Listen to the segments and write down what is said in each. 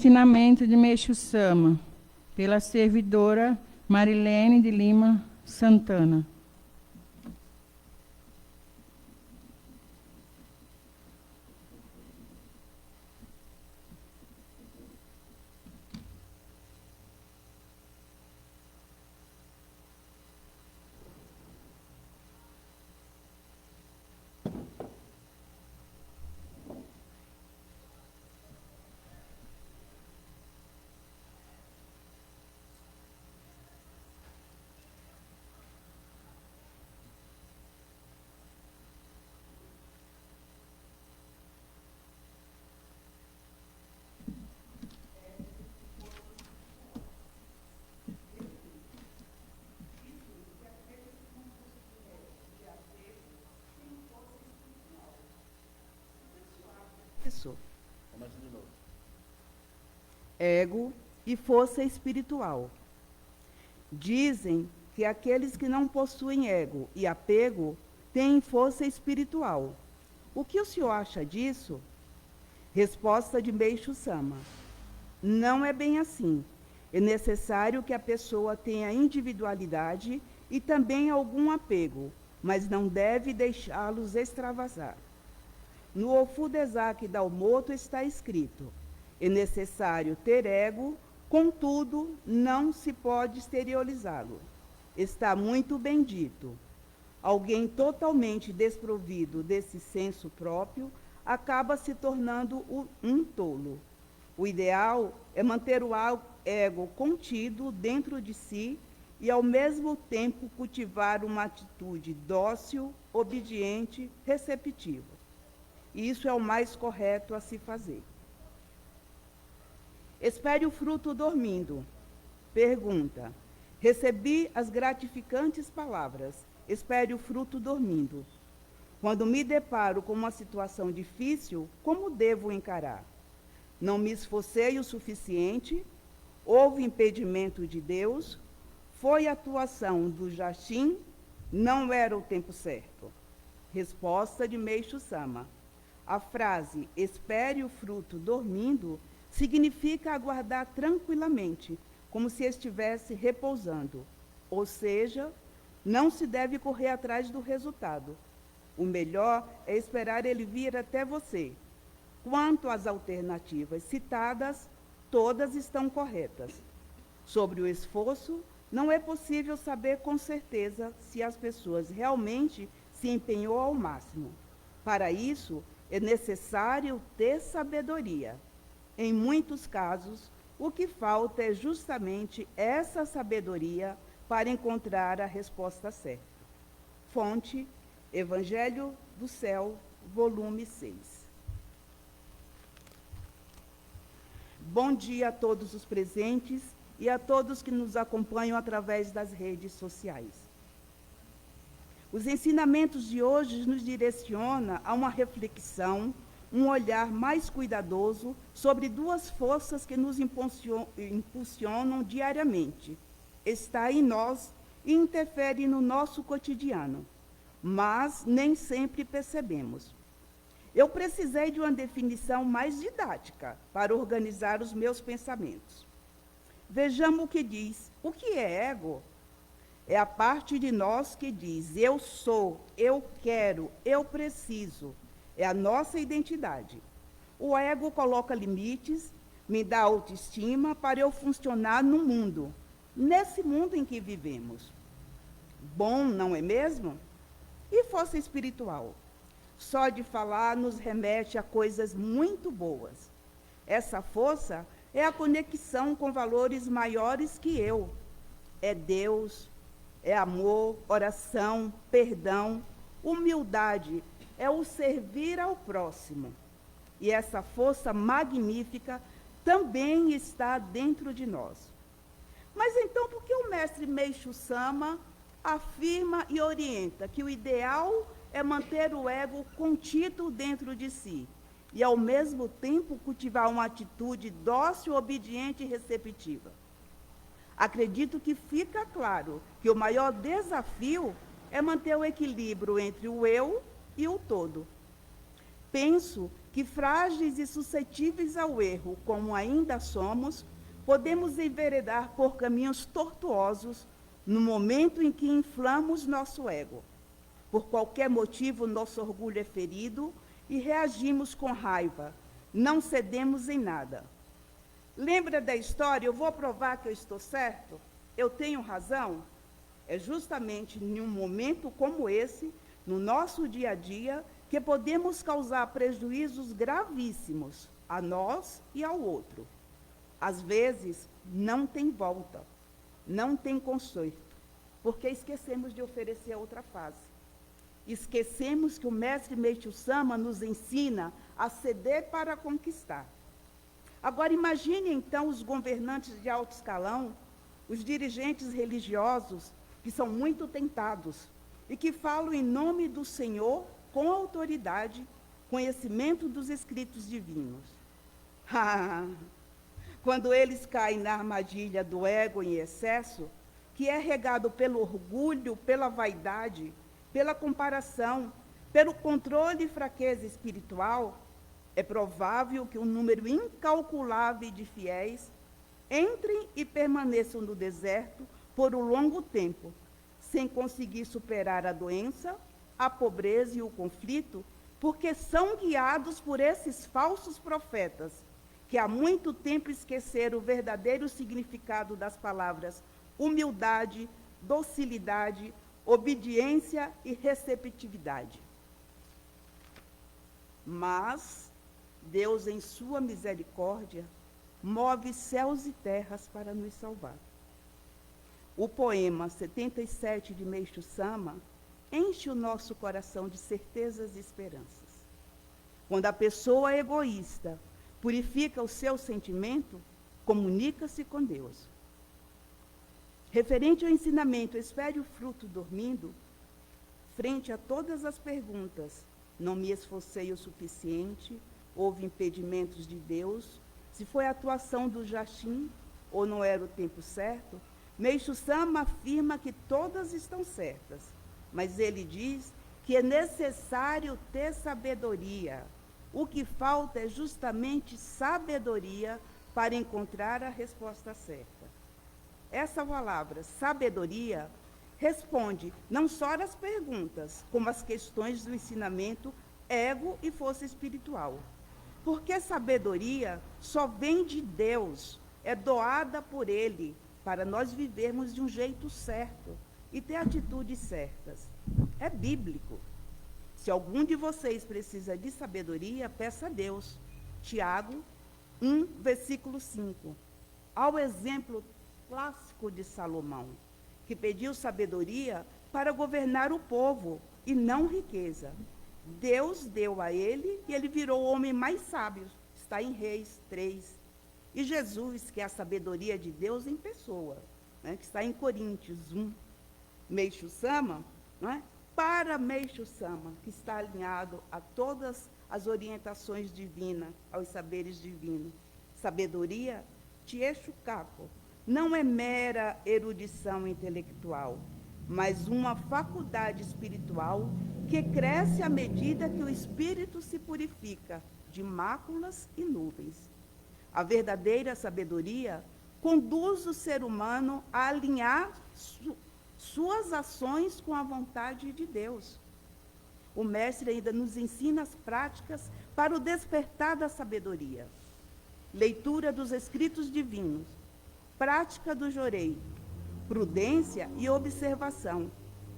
Ensinamento de Meixo Sama, pela servidora Marilene de Lima Santana. Ego e força espiritual. Dizem que aqueles que não possuem ego e apego têm força espiritual. O que o senhor acha disso? Resposta de Meixo Sama: não é bem assim. É necessário que a pessoa tenha individualidade e também algum apego, mas não deve deixá-los extravasar. No Ofudezaki Dalmoto está escrito: é necessário ter ego, contudo, não se pode exteriorizá-lo. Está muito bem dito. Alguém totalmente desprovido desse senso próprio acaba se tornando um tolo. O ideal é manter o ego contido dentro de si e, ao mesmo tempo, cultivar uma atitude dócil, obediente, receptiva. Isso é o mais correto a se fazer. Espere o fruto dormindo. Pergunta: recebi as gratificantes palavras: espere o fruto dormindo. Quando me deparo com uma situação difícil, como devo encarar? Não me esforcei o suficiente? Houve impedimento de Deus? Foi atuação do Jashin? Não era o tempo certo? Resposta de Meixo Sama: a frase espere o fruto dormindo significa aguardar tranquilamente, como se estivesse repousando. Ou seja, não se deve correr atrás do resultado. O melhor é esperar ele vir até você. Quanto às alternativas citadas, todas estão corretas. Sobre o esforço, não é possível saber com certeza se as pessoas realmente se empenhou ao máximo. Para isso, é necessário ter sabedoria. Em muitos casos, o que falta é justamente essa sabedoria para encontrar a resposta certa. Fonte: Evangelho do Céu, volume 6. Bom dia a todos os presentes e a todos que nos acompanham através das redes sociais. Os ensinamentos de hoje nos direcionam a uma reflexão, um olhar mais cuidadoso sobre duas forças que nos impulsionam diariamente. Está em nós e interfere no nosso cotidiano, mas nem sempre percebemos. Eu precisei de uma definição mais didática para organizar os meus pensamentos. Vejamos o que diz. O que é ego? É a parte de nós que diz: eu sou, eu quero, eu preciso. É a nossa identidade. O ego coloca limites, me dá autoestima para eu funcionar no mundo, nesse mundo em que vivemos. Bom, não é mesmo? E força espiritual? Só de falar nos remete a coisas muito boas. Essa força é a conexão com valores maiores que eu. É Deus, é amor, oração, perdão, humildade, é o servir ao próximo. E essa força magnífica também está dentro de nós. Mas então, por que o mestre Meixo Sama afirma e orienta que o ideal é manter o ego contido dentro de si e, ao mesmo tempo, cultivar uma atitude dócil, obediente e receptiva? Acredito que fica claro que o maior desafio é manter o equilíbrio entre o eu e o todo. Penso que, frágeis e suscetíveis ao erro, como ainda somos, podemos enveredar por caminhos tortuosos no momento em que inflamos nosso ego. Por qualquer motivo, nosso orgulho é ferido e reagimos com raiva. Não cedemos em nada. Lembra da história? Eu vou provar que eu estou certo? Eu tenho razão? É justamente em um momento como esse, no nosso dia a dia, que podemos causar prejuízos gravíssimos a nós e ao outro. Às vezes, não tem volta, não tem conserto, porque esquecemos de oferecer a outra face. Esquecemos que o mestre Meishu Sama nos ensina a ceder para conquistar. Agora imagine então os governantes de alto escalão, os dirigentes religiosos, que são muito tentados e que falam em nome do Senhor com autoridade, conhecimento dos escritos divinos. Quando eles caem na armadilha do ego em excesso, que é regado pelo orgulho, pela vaidade, pela comparação, pelo controle e fraqueza espiritual, é provável que um número incalculável de fiéis entrem e permaneçam no deserto por um longo tempo, sem conseguir superar a doença, a pobreza e o conflito, porque são guiados por esses falsos profetas, que há muito tempo esqueceram o verdadeiro significado das palavras humildade, docilidade, obediência e receptividade. Mas Deus, em sua misericórdia, move céus e terras para nos salvar. O poema 77 de Meishu Sama enche o nosso coração de certezas e esperanças. Quando a pessoa egoísta purifica o seu sentimento, comunica-se com Deus. Referente ao ensinamento, espere o fruto dormindo, frente a todas as perguntas, não me esforcei o suficiente, houve impedimentos de Deus, se foi a atuação do Jashin ou não era o tempo certo, Meishu Sama afirma que todas estão certas, mas ele diz que é necessário ter sabedoria. O que falta é justamente sabedoria para encontrar a resposta certa. Essa palavra, sabedoria, responde não só às perguntas, como às questões do ensinamento, ego e força espiritual. Porque sabedoria só vem de Deus, é doada por Ele, para nós vivermos de um jeito certo e ter atitudes certas. É bíblico. Se algum de vocês precisa de sabedoria, peça a Deus. Tiago 1, versículo 5. Ao exemplo clássico de Salomão, que pediu sabedoria para governar o povo e não riqueza. Deus deu a ele e ele virou o homem mais sábio. Está em Reis 3. E Jesus, que é a sabedoria de Deus em pessoa, né, que está em Coríntios 1. Meishu Sama, né, para Meishu Sama, que está alinhado a todas as orientações divinas, aos saberes divinos. Sabedoria, Tieshu Kako, não é mera erudição intelectual, mas uma faculdade espiritual que cresce à medida que o espírito se purifica de máculas e nuvens. A verdadeira sabedoria conduz o ser humano a alinhar suas ações com a vontade de Deus. O mestre ainda nos ensina as práticas para o despertar da sabedoria. Leitura dos escritos divinos, prática do jorei, prudência e observação,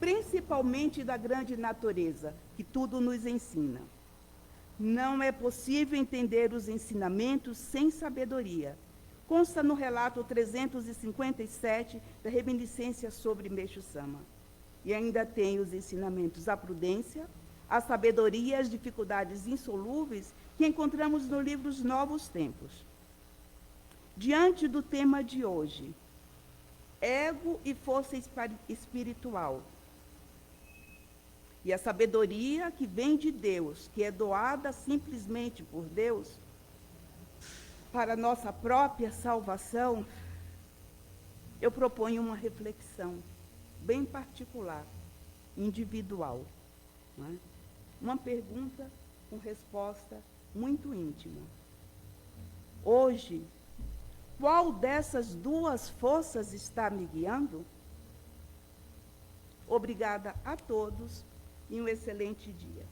principalmente da grande natureza, que tudo nos ensina. Não é possível entender os ensinamentos sem sabedoria. Consta no relato 357 da reminiscência sobre Meishu Sama. E ainda tem os ensinamentos à prudência, à sabedoria e às dificuldades insolúveis que encontramos no livro Os Novos Tempos. Diante do tema de hoje, ego e força espiritual, e a sabedoria que vem de Deus, que é doada simplesmente por Deus, para a nossa própria salvação, eu proponho uma reflexão bem particular, individual. Não é? Uma pergunta com resposta muito íntima. Hoje, qual dessas duas forças está me guiando? Obrigada a todos e um excelente dia.